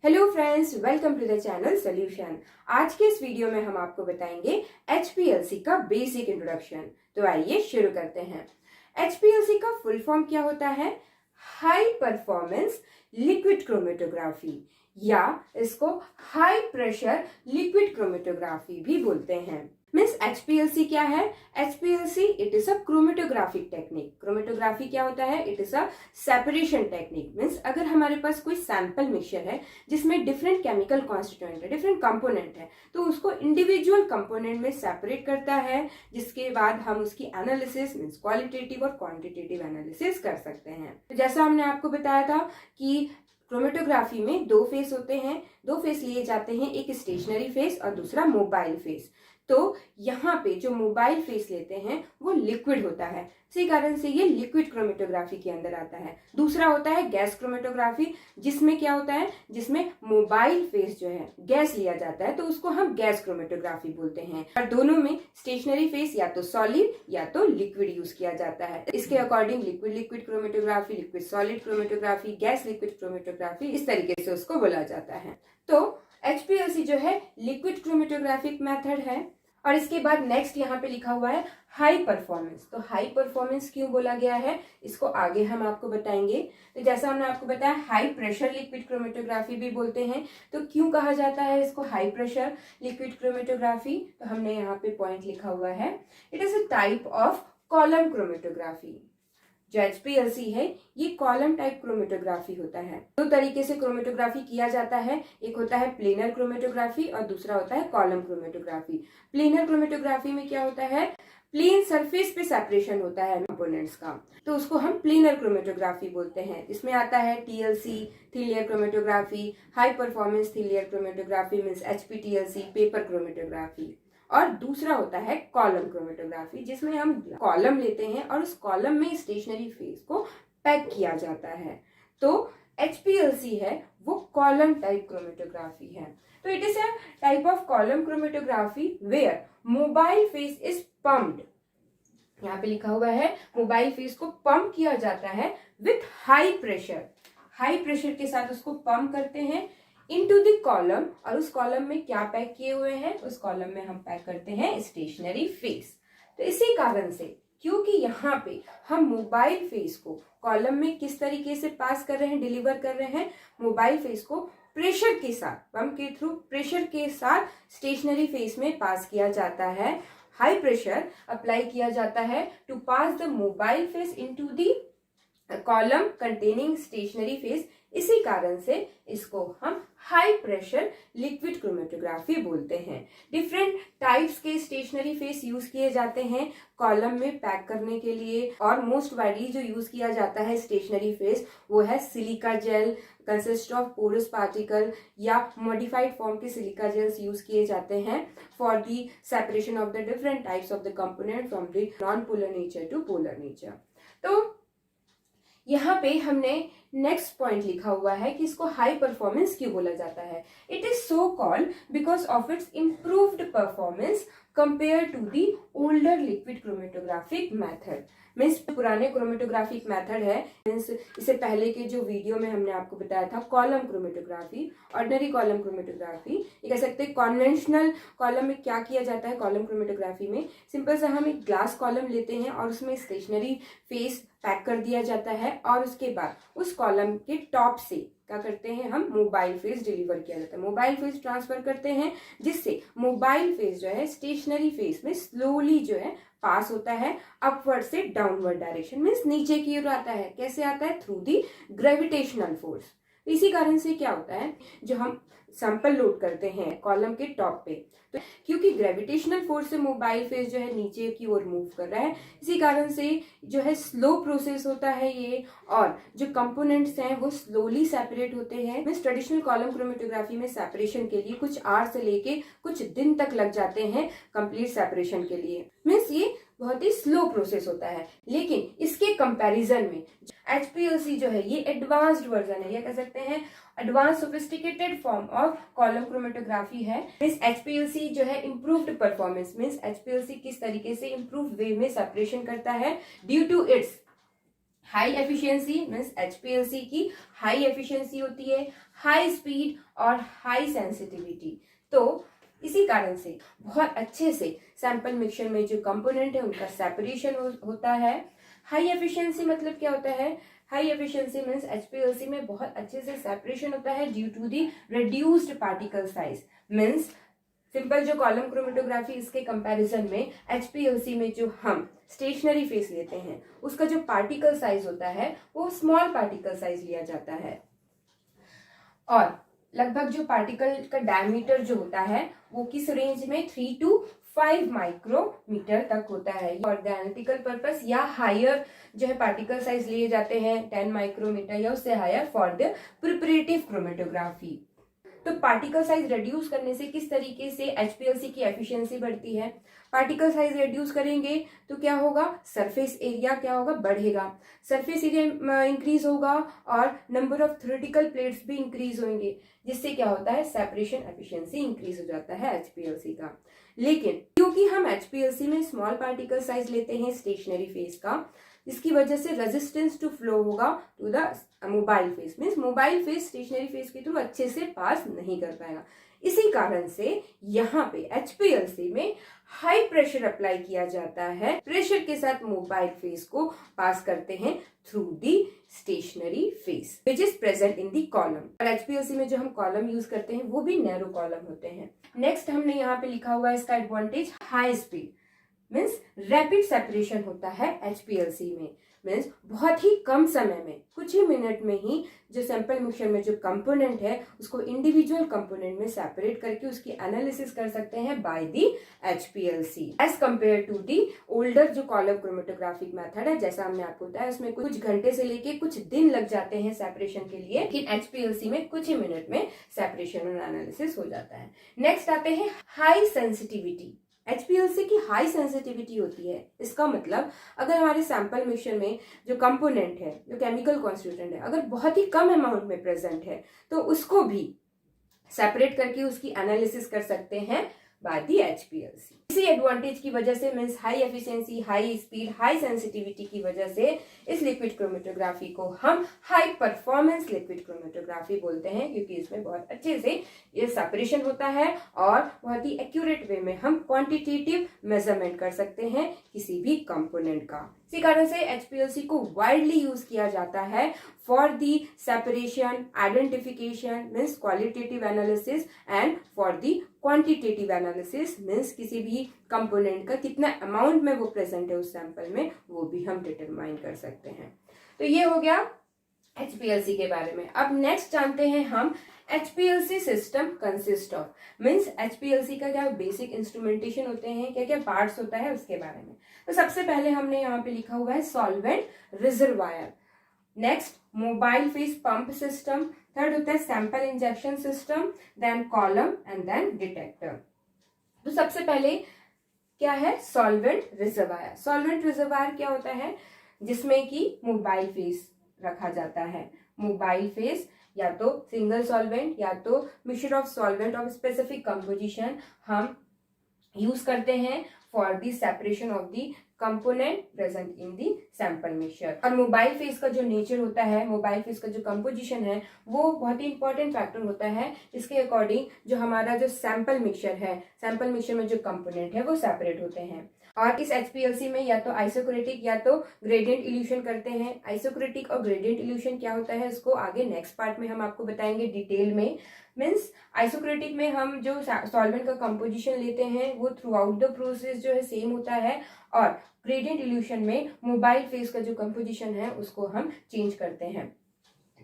Hello friends, welcome to the channel solution. आज के इस वीडियो में हम आपको बताएंगे HPLC का बेसिक इंट्रोडक्शन। तो आइए शुरू करते हैं। HPLC का फुल फॉर्म क्या होता है? हाई परफॉर्मेंस लिक्विड क्रोमेटोग्राफी, या इसको हाई प्रेशर लिक्विड क्रोमेटोग्राफी भी बोलते हैं। मीन्स HPLC क्या है? HPLC it is a chromatographic technique. Chromatography क्या होता है? It is a separation technique. Means अगर हमारे पास कोई सैंपल मिक्सचर है जिसमें डिफरेंट केमिकल कॉन्स्टिट्यूएंट है, डिफरेंट कंपोनेंट है, तो उसको इंडिविजुअल कंपोनेंट में सेपरेट करता है, जिसके बाद हम उसकी एनालिसिस मीन्स क्वालिटेटिव और क्वांटिटेटिव एनालिसिस कर सकते हैं। तो जैसा हमने आपको बताया था कि क्रोमेटोग्राफी में दो फेस होते हैं, दो फेस लिए जाते हैं, एक स्टेशनरी फेस और दूसरा मोबाइल फेस। तो यहाँ पे जो मोबाइल फेस लेते हैं वो लिक्विड होता है, इसी कारण से ये लिक्विड क्रोमेटोग्राफी के अंदर आता है। दूसरा होता है गैस क्रोमेटोग्राफी, जिसमें क्या होता है, जिसमें मोबाइल फेस जो है गैस लिया जाता है, तो उसको हम गैस क्रोमेटोग्राफी बोलते हैं। और दोनों में स्टेशनरी फेस या तो सॉलिड या तो लिक्विड यूज किया जाता है। इसके according liquid liquid chromatography, liquid solid chromatography, gas liquid chromatography, इस तरीके से उसको बोला जाता है। तो HPLC जो है लिक्विड क्रोमेटोग्राफिक मेथड है। और इसके बाद नेक्स्ट यहाँ पे लिखा हुआ है हाई परफॉर्मेंस। तो हाई परफॉर्मेंस क्यों बोला गया है, इसको आगे हम आपको बताएंगे। तो जैसा हमने आपको बताया, हाई प्रेशर लिक्विड क्रोमेटोग्राफी भी बोलते हैं। तो क्यों कहा जाता है इसको हाई प्रेशर लिक्विड क्रोमेटोग्राफी? तो हमने यहाँ पे पॉइंट लिखा हुआ है, it is a type of column chromatography. जो HPLC है ये कॉलम टाइप क्रोमेटोग्राफी होता है। दो तरीके से क्रोमेटोग्राफी किया जाता है, एक होता है प्लेनर क्रोमेटोग्राफी और दूसरा होता है कॉलम क्रोमेटोग्राफी। प्लेनर क्रोमेटोग्राफी में क्या होता है, प्लेन सरफेस पे सेपरेशन होता है कंपोनेंट्स का, तो उसको हम प्लेनर क्रोमेटोग्राफी बोलते हैं। इसमें आता है TLC three layer chromatography, high performance three layer chromatography means HPTLC paper chromatography. और दूसरा होता है कॉलम क्रोमेटोग्राफी, जिसमें हम कॉलम लेते हैं और उस कॉलम में स्टेशनरी फेस को पैक किया जाता है। तो HPLC है वो कॉलम टाइप क्रोमेटोग्राफी है। तो it is a type of column chromatography where mobile phase is pumped. यहाँ पे लिखा हुआ है मोबाइल फेस को पंप किया जाता है with high pressure. High pressure के साथ उसको पंप करते हैं इनटू द कॉलम, और उस कॉलम में क्या पैक किए हुए हैं, उस कॉलम में हम पैक करते हैं स्टेशनरी फेस। तो इसी कारण से, क्योंकि यहाँ पे हम मोबाइल फेस को कॉलम में किस तरीके से पास कर रहे हैं, डिलीवर कर रहे हैं, मोबाइल फेस को प्रेशर के साथ, पंप के थ्रू प्रेशर के साथ स्टेशनरी फेस में पास किया जाता है। हाई प्रेशर अप्लाई किया जाता है to pass the mobile phase into the column containing stationary phase. इसी कारण से इसको हम हाई प्रेशर लिक्विड क्रोमेटोग्राफी बोलते हैं। डिफरेंट टाइप्स के स्टेशनरी फेस यूज किए जाते हैं कॉलम में पैक करने के लिए, और मोस्ट वाइडली जो यूज किया जाता है स्टेशनरी फेस वो है silica gel, consist of porous particle या मॉडिफाइड फॉर्म के सिलिका जेल्स यूज किए जाते हैं for the separation of the different types of the component from the non polar nature to polar nature. तो यहाँ पे हमने नेक्स्ट पॉइंट लिखा हुआ है कि इसको हाई परफॉर्मेंस क्यों बोला जाता है। It is so called because of its improved performance compare to the older liquid chromatographic method. Means पुराने क्रोमेटोग्राफिक मेथड है, मीन्स इससे पहले के जो वीडियो में हमने आपको बताया था column chromatography, ordinary column chromatography, ये कह सकते हैं कॉन्वेंशनल कॉलम में क्या किया जाता है कॉलम क्रोमेटोग्राफी में, सिंपल सा हम एक ग्लास कॉलम लेते हैं और उसमें स्टेशनरी फेस पैक कर दिया जाता है, और उसके बाद उस कॉलम के टॉप से क्या करते हैं, हम मोबाइल फेस डिलीवर किया जाता है, मोबाइल फेस ट्रांसफर करते हैं, जिससे मोबाइल फेस जो है स्टेशनरी फेस में स्लोली जो है पास होता है अपवर्ड से डाउनवर्ड डायरेक्शन, मीन्स नीचे की ओर आता है। कैसे आता है? Through the gravitational force. इसी कारण से क्या होता है, जो हम सैंपल लोड करते हैं कॉलम के टॉप पे, तो क्योंकि ग्रेविटेशनल फोर्स से मोबाइल फेस जो है नीचे की ओर मूव कर रहा है, इसी कारण से जो है स्लो प्रोसेस होता है ये, और जो कंपोनेंट्स हैं वो स्लोली सेपरेट होते हैं। मीन्स ट्रेडिशनल कॉलम क्रोमेटोग्राफी में सेपरेशन के लिए कुछ आवर से लेके कुछ दिन तक लग जाते हैं कंप्लीट सेपरेशन के लिए। मीन्स ये बहुत ही स्लो प्रोसेस होता है, लेकिन इसके कंपैरिजन में HPLC जो है ये एडवांस्ड वर्जन है, ये कह सकते हैं advance sophisticated form of column chromatography है। मीन्स HPLC जो है इम्प्रूव्ड परफॉर्मेंस, मीन्स HPLC किस तरीके से इम्प्रूव वे में सेपरेशन करता है due to its high efficiency means HPLC की हाई एफिशिएंसी होती है, हाई स्पीड और हाई सेंसिटिविटी। तो इसी कारण से बहुत अच्छे से सैंपल मिक्सचर में जो कंपोनेंट है उनका सेपरेशन होता है। हाई एफिशिएंसी मतलब क्या होता है? हाई एफिशिएंसी मीन्स एचपीएलसी में बहुत अच्छे से सेपरेशन होता है due to the reduced particle size. Means simple जो कॉलम क्रोमेटोग्राफी, इसके कंपैरिजन में एचपीएलसी में जो हम स्टेशनरी फेस लेते हैं उसका जो पार्टिकल साइज होता है वो स्मॉल पार्टिकल साइज लिया जाता है, और लगभग जो पार्टिकल का डायमीटर जो होता है वो किस रेंज में 3 to 5 माइक्रोमीटर तक होता है। और द एनालिटिकल पर्पस या हायर जो है पार्टिकल साइज लिए जाते हैं 10 माइक्रोमीटर या उससे higher for the preparative chromatography. तो पार्टिकल साइज रिड्यूस करने से किस तरीके से एचपीएलसी की एफिशिएंसी बढ़ती है? पार्टिकल साइज रिड्यूस करेंगे तो क्या होगा? सरफेस एरिया क्या होगा? बढ़ेगा। सरफेस एरिया इंक्रीज होगा और नंबर ऑफ थ्योरेटिकल प्लेट्स भी इंक्रीज होंगे, जिससे क्या होता है? सेपरेशन एफिशिएंसी इंक्रीज हो जाता है एचपीएलसी का। लेकिन क्योंकि हम एचपीएलसी में स्मॉल पार्टिकल साइज लेते हैं स्टेशनरी फेस का, इसकी वजह से रेजिस्टेंस टू फ्लो होगा to the mobile phase, means mobile phase stationary phase के थ्रू अच्छे से पास नहीं कर पाएगा। इसी कारण से यहाँ पे एचपीएलसी में हाई प्रेशर अप्लाई किया जाता है। प्रेशर के साथ मोबाइल फेस को पास करते हैं through the stationary phase which is present in the column. और एचपीएलसी में जो हम कॉलम यूज करते हैं वो भी नैरो कॉलम होते हैं। नेक्स्ट हमने यहाँ पे लिखा हुआ है इसका advantage, high speed means rapid separation होता है एचपीएलसी में। मीन्स बहुत ही कम समय में, कुछ ही मिनट में ही जो सैंपल मिक्सचर में जो कंपोनेंट है उसको इंडिविजुअल कंपोनेंट में सेपरेट करके उसकी एनालिसिस कर सकते हैं by the HPLC as compare to the older जो कॉलम क्रोमेटोग्राफिक मेथड है। जैसा हमने आपको बताया उसमें कुछ घंटे से लेके कुछ दिन लग जाते हैं सेपरेशन के लिए, लेकिन एचपीएलसी में कुछ ही मिनट में सेपरेशन और एनालिसिस हो जाता है। नेक्स्ट आते हैं हाई सेंसिटिविटी। एचपीएलसी की हाई सेंसिटिविटी होती है, इसका मतलब अगर हमारे सैंपल मिक्सचर में जो कंपोनेंट है, जो केमिकल कॉन्स्टिट्यूएंट है, अगर बहुत ही कम अमाउंट में प्रेजेंट है तो उसको भी सेपरेट करके उसकी एनालिसिस कर सकते हैं बाय दी एचपीएलसी। इसी एडवांटेज की वजह से means high efficiency, high speed, high sensitivity की वजह से इस लिक्विड क्रोमेटोग्राफी को हम हाई परफॉर्मेंस लिक्विड क्रोमेटोग्राफी बोलते हैं, क्योंकि इसमें बहुत अच्छे से ये सेपरेशन होता है और बहुत ही एक्यूरेट वे में हम क्वांटिटेटिव मेजरमेंट कर सकते हैं किसी भी कंपोनेंट का। इसी कारण से एचपीएलसी को वाइडली यूज किया जाता है for the separation, identification means qualitative analysis and for the quantitative analysis means किसी भी कंपोनेंट का कितना अमाउंट में वो प्रेजेंट है उस सैंपल में वो भी हम डिटरमाइन कर सकते हैं। तो ये हो गया एचपीएलसी के बारे में। अब नेक्स्ट जानते हैं हम HPLC system consist of, means HPLC का क्या बेसिक इंस्ट्रूमेंटेशन होते हैं, क्या क्या पार्ट्स होता है उसके बारे में। तो सबसे पहले हमने यहाँ पे लिखा हुआ है solvent reservoir, next mobile phase pump system, third होता है sample injection system, then column and then detector. तो सबसे पहले क्या है सॉल्वेंट रिजर्वायर। सॉल्वेंट रिजर्वायर क्या होता है? जिसमें कि मोबाइल फेस रखा जाता है। मोबाइल फेस या तो सिंगल सॉल्वेंट या तो mixture of solvent of specific composition हम यूज करते हैं for the separation of the component present in the sample mixture. और मोबाइल फेस का जो नेचर होता है, मोबाइल फेस का जो कंपोजिशन है वो बहुत ही इंपॉर्टेंट फैक्टर होता है। इसके अकॉर्डिंग जो हमारा जो सैंपल मिक्सचर है, सैंपल मिक्सचर में जो कंपोनेंट है वो सेपरेट होते हैं। और इस एचपीएलसी में या तो आइसोक्रेटिक या तो ग्रेडियंट इल्यूशन करते हैं। आइसोक्रेटिक और ग्रेडियंट इल्यूशन क्या होता है इसको आगे नेक्स्ट पार्ट में हम आपको बताएंगे डिटेल में। मीन्स आइसोक्रेटिक में हम जो सॉल्वेंट का कंपोजिशन लेते हैं वो थ्रू आउट द प्रोसेस जो है सेम होता है, और ग्रेडियंट इल्यूशन में मोबाइल फेस का जो कंपोजिशन है उसको हम चेंज करते हैं।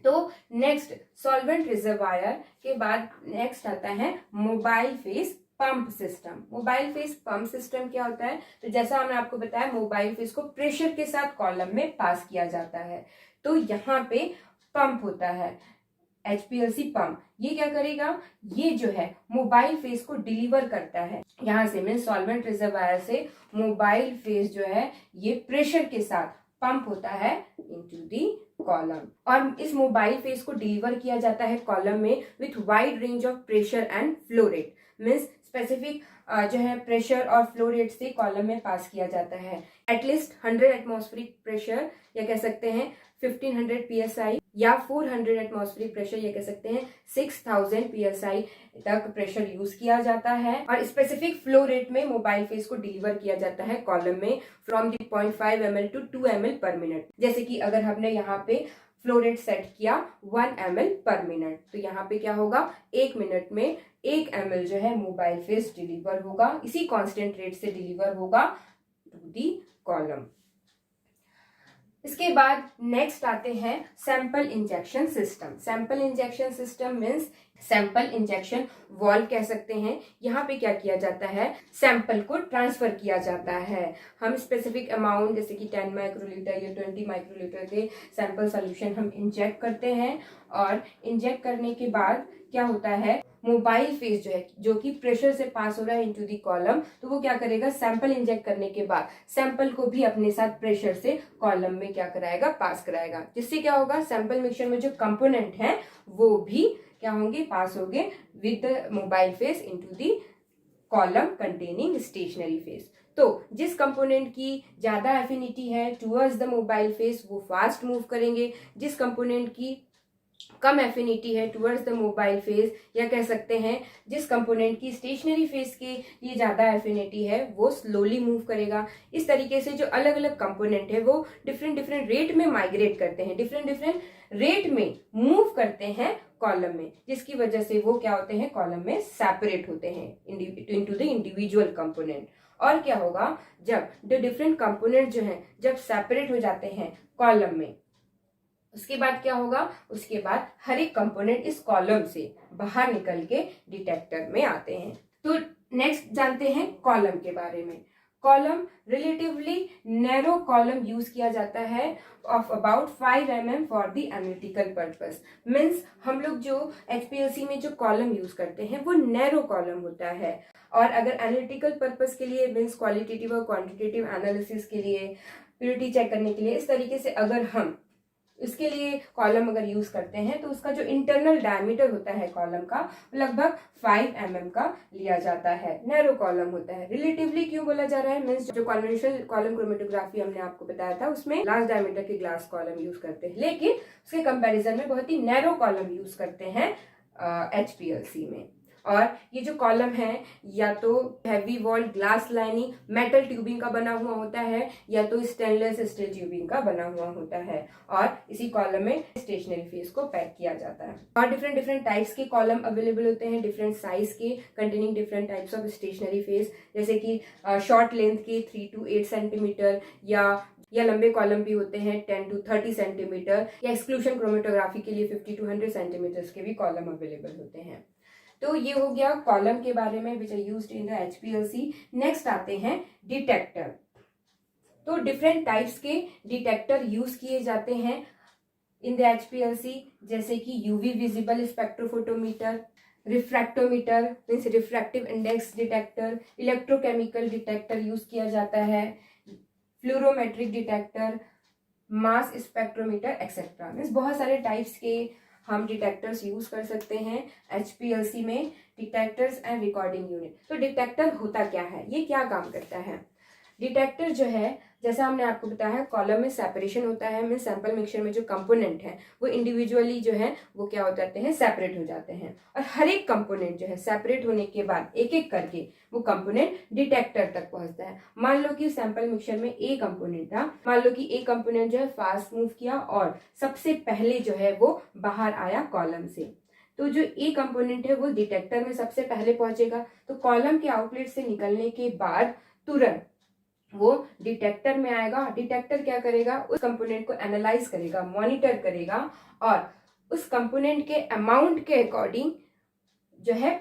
तो नेक्स्ट सॉल्वेंट रिजर्वायर के बाद नेक्स्ट आता है mobile phase pump system. Mobile phase pump system क्या होता है? तो जैसा हमने आपको बताया मोबाइल फेस को प्रेशर के साथ कॉलम में पास किया जाता है, तो यहाँ पे पंप होता है एचपीएलसी पंप। ये क्या करेगा? ये जो है मोबाइल फेस को डिलीवर करता है यहाँ से, मीन सॉल्वेंट रिजर्वायर से मोबाइल फेस जो है ये प्रेशर के साथ पंप होता है इनटू दी कॉलम, और इस मोबाइल फेस को डिलीवर किया जाता है कॉलम में with wide range of pressure and flow rate. Means specific जो है प्रेशर और फ्लो रेट से कॉलम में पास किया जाता है। एटलीस्ट 100 एटमॉस्फेरिक प्रेशर या कह सकते हैं 1500 psi या 400 एटमॉस्फेरिक प्रेशर या कह सकते हैं 6000 psi तक प्रेशर यूज किया जाता है। और स्पेसिफिक फ्लो रेट में मोबाइल फेस को डिलीवर किया जाता है कॉलम में from the 0.5 ml to 2 ml per minute. जैसे कि अगर हमने यहाँ पे फ्लो रेट सेट किया 1 ml पर मिनट, तो यहाँ पे क्या होगा, 1 मिनट में 1 ml जो है मोबाइल फेस डिलीवर होगा, इसी कांस्टेंट रेट से डिलीवर होगा टू दी कॉलम। इसके बाद नेक्स्ट आते हैं sample injection system. Sample injection system means sample injection valve कह सकते हैं। यहाँ पे क्या किया जाता है, सैंपल को ट्रांसफर किया जाता है। हम स्पेसिफिक अमाउंट जैसे कि 10 माइक्रोलीटर या 20 माइक्रोलीटर के सैंपल सोल्यूशन हम इंजेक्ट करते हैं, और इंजेक्ट करने के बाद क्या होता है, मोबाइल फेस जो है जो कि प्रेशर से पास हो रहा है इनटू दी कॉलम, तो वो क्या करेगा, सैंपल इंजेक्ट करने के बाद सैंपल को भी अपने साथ प्रेशर से कॉलम में क्या कराएगा, पास कराएगा। जिससे क्या होगा, सैंपल मिक्सचर में जो कंपोनेंट है वो भी क्या होंगे, पास होंगे with the mobile phase into the column containing stationary phase. तो जिस कंपोनेंट की ज्यादा एफिनिटी है टुवर्ड्स द मोबाइल फेस वो फास्ट मूव करेंगे, जिस कंपोनेंट की कम एफिनिटी है टुवर्ड्स द मोबाइल फेस या कह सकते हैं जिस कंपोनेंट की स्टेशनरी फेस के लिए ज्यादा एफिनिटी है वो स्लोली मूव करेगा। इस तरीके से जो अलग अलग कंपोनेंट है वो डिफरेंट डिफरेंट रेट में माइग्रेट करते हैं, डिफरेंट डिफरेंट रेट में मूव करते हैं कॉलम में, जिसकी वजह से वो क्या होते हैं, कॉलम में सेपरेट होते हैं इनटू द इंडिविजुअल कंपोनेंट। और क्या होगा, जब द डिफरेंट कंपोनेंट जो है जब सेपरेट हो जाते हैं कॉलम में, उसके बाद क्या होगा, उसके बाद हर एक कंपोनेंट इस कॉलम से बाहर निकल के डिटेक्टर में आते हैं। तो नेक्स्ट जानते हैं कॉलम के बारे में। Column relatively narrow column use किया जाता है of about 5 mm for the analytical purpose. Means हम लोग जो HPLC में जो कॉलम यूज करते हैं वो नैरो कॉलम होता है, और अगर एनालिटिकल पर्पस के लिए मीन्स क्वालिटेटिव और क्वांटिटेटिव एनालिसिस के लिए, प्योरिटी चेक करने के लिए, इस तरीके से अगर हम इसके लिए कॉलम अगर यूज करते हैं तो उसका जो इंटरनल डायमीटर होता है कॉलम का लगभग 5 mm का लिया जाता है, नैरो कॉलम होता है। रिलेटिवली क्यों बोला जा रहा है, मीन्स जो कन्वेंशनल कॉलम क्रोमेटोग्राफी हमने आपको बताया था उसमें लार्ज डायमीटर के ग्लास कॉलम यूज करते हैं, लेकिन उसके कंपैरिजन में बहुत ही नैरो कॉलम यूज करते हैं HPLC में। और ये जो कॉलम है या तो heavy walled glass lining metal tubing का बना हुआ होता है या तो स्टेनलेस स्टील ट्यूबिंग का बना हुआ होता है, और इसी कॉलम में स्टेशनरी फेस को पैक किया जाता है। और डिफरेंट डिफरेंट टाइप्स के कॉलम अवेलेबल होते हैं, डिफरेंट साइज के containing different types of stationary phase, जैसे कि शॉर्ट लेंथ के 3 to 8 सेंटीमीटर या लंबे कॉलम भी होते हैं 10 to 30 सेंटीमीटर, या एक्सक्लूशन क्रोमेटोग्राफी के लिए 50 to 100 सेंटीमीटर के भी कॉलम अवेलेबल होते हैं। तो ये हो गया कॉलम के बारे में which are used in the HPLC। Next आते हैं डिटेक्टर। तो डिफरेंट टाइप्स के डिटेक्टर यूज किए जाते हैं इन द HPLC, जैसे कि UV visible spectrophotometer, refractometer means refractive index detector, electrochemical detector use किया जाता है, fluorometric detector, mass spectrometer etcetera. Means बहुत सारे टाइप्स के हम डिटेक्टर्स यूज कर सकते हैं HPLC में। Detectors and recording unit. तो डिटेक्टर होता क्या है, ये क्या काम करता है। डिटेक्टर जो है, जैसा हमने आपको बताया, कॉलम में सेपरेशन होता है, मीन सैंपल मिक्सचर में जो कंपोनेंट है वो इंडिविजुअली जो है वो क्या हो जाते हैं, सेपरेट हो जाते हैं, और हर एक कंपोनेंट जो है सेपरेट होने के बाद एक एक करके वो कंपोनेंट डिटेक्टर तक पहुंचता है। मान लो कि सैंपल मिक्सचर में ए कंपोनेंट था, मान लो कि ए कंपोनेंट जो है फास्ट मूव किया और सबसे पहले जो है वो बाहर आया कॉलम से, तो जो ए कंपोनेंट है वो डिटेक्टर में सबसे पहले पहुंचेगा। तो कॉलम के आउटलेट से निकलने के बाद तुरंत वो डिटेक्टर में आएगा। डिटेक्टर क्या करेगा, उस कंपोनेंट को एनालाइज करेगा, मॉनिटर करेगा, और उस कंपोनेंट के अमाउंट के अकॉर्डिंग जो है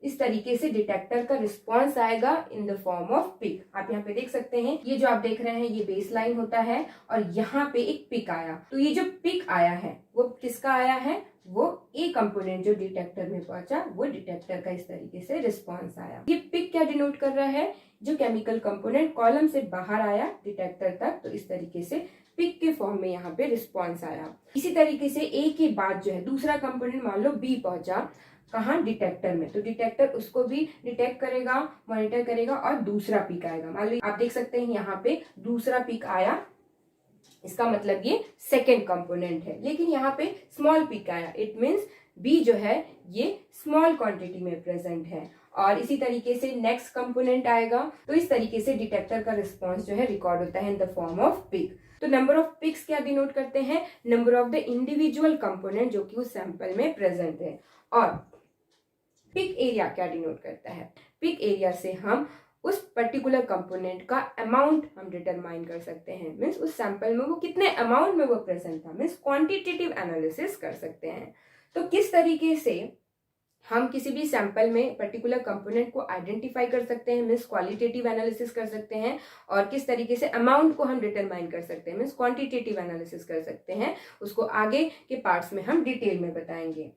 इस तरीके से डिटेक्टर का रिस्पॉन्स आएगा in the form of peak. आप यहाँ पे देख सकते हैं, ये जो आप देख रहे हैं ये बेस लाइन होता है और यहाँ पे एक पिक आया। तो ये जो पिक आया है वो किसका आया है, वो ए कंपोनेंट जो डिटेक्टर में पहुंचा, वो डिटेक्टर का इस तरीके से रिस्पॉन्स आया। ये पिक क्या डिनोट कर रहा है, जो केमिकल कंपोनेंट कॉलम से बाहर आया डिटेक्टर तक, तो इस तरीके से पिक के फॉर्म में यहाँ पे रिस्पॉन्स आया। इसी तरीके से ए के बाद जो है दूसरा कंपोनेंट मान लो बी पहुंचा, कहाँ, डिटेक्टर में, तो डिटेक्टर उसको भी डिटेक्ट करेगा, मॉनिटर करेगा और दूसरा पिक आएगा। मान लो आप देख सकते हैं यहाँ पे दूसरा पिक आया, इसका मतलब ये सेकेंड कंपोनेंट है, लेकिन यहाँ पे स्मॉल पिक आया, इट मीन्स बी जो है ये स्मॉल क्वांटिटी में प्रेजेंट है। और इसी तरीके से नेक्स्ट कंपोनेंट आएगा, तो इस तरीके से डिटेक्टर का रिस्पॉन्स जो है रिकॉर्ड होता है in the form of peak. तो नंबर ऑफ पिक्स क्या डिनोट करते हैं, number of the individual component जो कि उस सैंपल में प्रेजेंट है। और पिक एरिया क्या डिनोट करता है, पिक एरिया से हम उस पर्टिकुलर कंपोनेंट का अमाउंट हम डिटरमाइन कर सकते हैं, मीन्स उस सैंपल में वो कितने अमाउंट में वो प्रेजेंट था, मीन्स क्वांटिटेटिव एनालिसिस कर सकते हैं। तो किस तरीके से हम किसी भी सैंपल में पर्टिकुलर कंपोनेंट को आइडेंटिफाई कर सकते हैं, मीन्स क्वालिटेटिव एनालिसिस कर सकते हैं, और किस तरीके से अमाउंट को हम डिटरमाइन कर सकते हैं, मीन्स क्वांटिटेटिव एनालिसिस कर सकते हैं, उसको आगे के पार्ट्स में हम डिटेल में बताएंगे।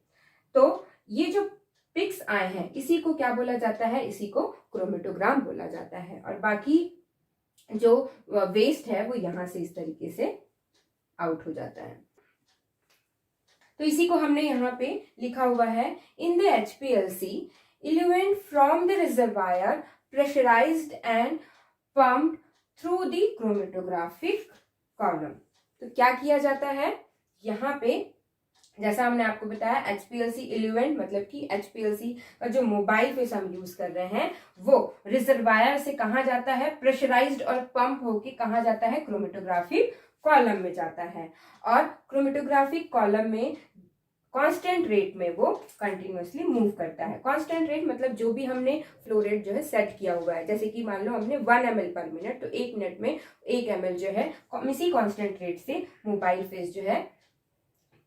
तो ये जो पिक्स आए हैं इसी को क्या बोला जाता है, इसी को क्रोमेटोग्राम बोला जाता है। और बाकी जो वेस्ट है वो यहां से इस तरीके से आउट हो जाता है। तो इसी को हमने यहाँ पे लिखा हुआ है, in the HPLC eluent from the reservoir pressurized and pumped through the chromatographic column. तो क्या किया जाता है यहाँ पे, जैसा हमने आपको बताया HPLC इल्यूएंट मतलब कि HPLC का जो मोबाइल फेस हम यूज कर रहे हैं वो रिजर्वायर से कहाँ जाता है, प्रेशराइज्ड और पंप होके कहाँ जाता है, क्रोमेटोग्राफिक कॉलम में जाता है। और क्रोमेटोग्राफिक कॉलम में कांस्टेंट रेट में वो कंटिन्यूअसली मूव करता है। कांस्टेंट रेट मतलब जो भी हमने फ्लो रेट जो है सेट किया हुआ है, जैसे कि मान लो हमने 1 ml पर मिनट, तो 1 मिनट में 1 ml जो है इसी कांस्टेंट रेट से मोबाइल फेस जो है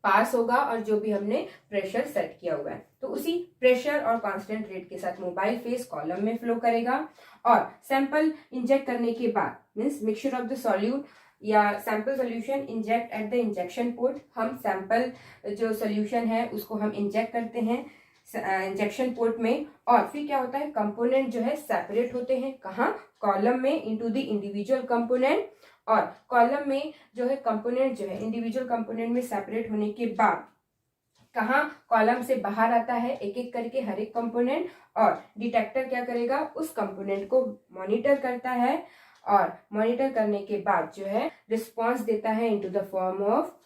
पास होगा, और जो भी हमने प्रेशर सेट किया हुआ है तो उसी प्रेशर और कांस्टेंट रेट के साथ मोबाइल फेस कॉलम में फ्लो करेगा। और सैंपल इंजेक्ट करने के बाद, means mixture of the solute या sample solution inject at the injection port, हम सैंपल जो सोल्यूशन है उसको हम इंजेक्ट करते हैं इंजेक्शन पोर्ट में। और फिर क्या होता है, कंपोनेंट जो है सेपरेट होते हैं, कहाँ, कॉलम में, इनटू द इंडिविजुअल कंपोनेंट। और कॉलम में जो है कंपोनेंट जो है इंडिविजुअल कंपोनेंट में सेपरेट होने के बाद कहाँ, कॉलम से बाहर आता है एक एक करके हर एक कंपोनेंट, और डिटेक्टर क्या करेगा, उस कंपोनेंट को मॉनिटर करता है, और मॉनिटर करने के बाद जो है रिस्पॉन्स देता है into the form of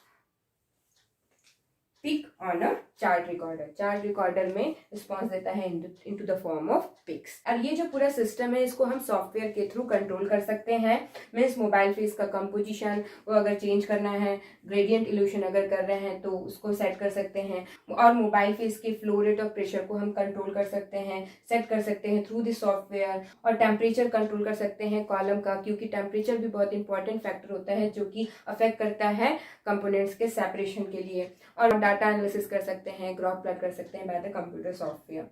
peak on a chart recorder. Chart recorder में रिस्पॉन्स देता है into the form of peaks. और ये जो पूरा सिस्टम है इसको हम सॉफ्टवेयर के थ्रू कंट्रोल कर सकते हैं, मीन्स मोबाइल फेस का कंपोजिशन वो अगर चेंज करना है, ग्रेडियंट इल्यूशन अगर कर रहे हैं तो उसको सेट कर सकते हैं, और मोबाइल फेस के फ्लो रेट और प्रेशर को हम कंट्रोल कर सकते हैं, सेट कर सकते हैं थ्रू द सॉफ्टवेयर। और टेम्परेचर कंट्रोल कर सकते हैं कॉलम का, क्योंकि टेम्परेचर भी बहुत इंपॉर्टेंट फैक्टर होता है जो कि अफेक्ट करता है कंपोनेंट्स के सेपरेशन के लिए। और डाटा एनालिसिस कर सकते हैं, ग्राफ प्लॉट कर सकते हैं बाय द कंप्यूटर सॉफ्टवेयर।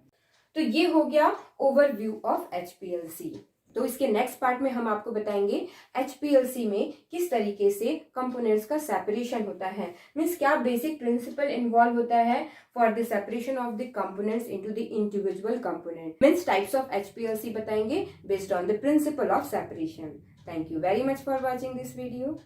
तो ये हो गया ओवरव्यू ऑफ HPLC। तो इसके नेक्स्ट पार्ट में हम आपको बताएंगे HPLC में किस तरीके से कंपोनेंट्स का सेपरेशन होता है, मीन्स क्या बेसिक प्रिंसिपल इन्वॉल्व होता है for the separation of the components into the individual component, means types of HPLC बताएंगे based on the principle of separation. Thank you very much for watching this video.